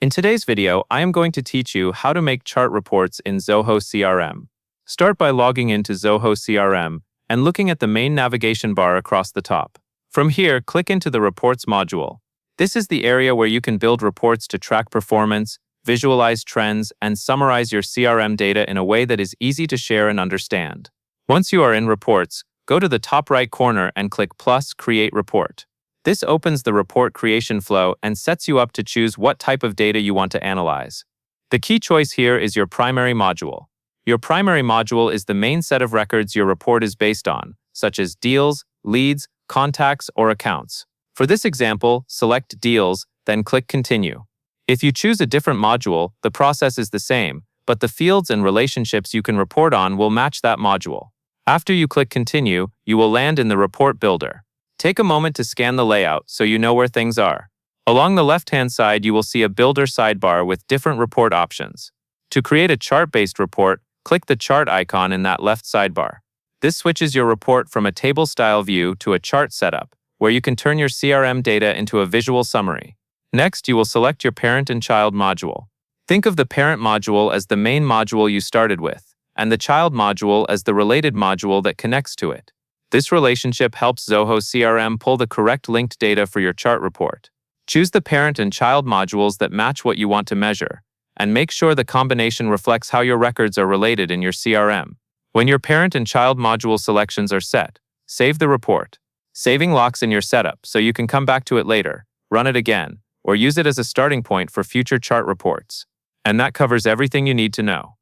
In today's video, I am going to teach you how to make chart reports in Zoho CRM. Start by logging into Zoho CRM and looking at the main navigation bar across the top. From here, click into the Reports module. This is the area where you can build reports to track performance, visualize trends, and summarize your CRM data in a way that is easy to share and understand. Once you are in Reports, go to the top right corner and click plus Create Report. This opens the report creation flow and sets you up to choose what type of data you want to analyze. The key choice here is your primary module. Your primary module is the main set of records your report is based on, such as deals, leads, contacts, or accounts. For this example, select Deals, then click Continue. If you choose a different module, the process is the same, but the fields and relationships you can report on will match that module. After you click Continue, you will land in the Report Builder. Take a moment to scan the layout so you know where things are. Along the left-hand side, you will see a Builder sidebar with different report options. To create a chart-based report, click the chart icon in that left sidebar. This switches your report from a table-style view to a chart setup, where you can turn your CRM data into a visual summary. Next, you will select your parent and child module. Think of the parent module as the main module you started with, and the child module as the related module that connects to it. This relationship helps Zoho CRM pull the correct linked data for your chart report. Choose the parent and child modules that match what you want to measure, and make sure the combination reflects how your records are related in your CRM. When your parent and child module selections are set, save the report. Saving locks in your setup so you can come back to it later, run it again, or use it as a starting point for future chart reports. And that covers everything you need to know.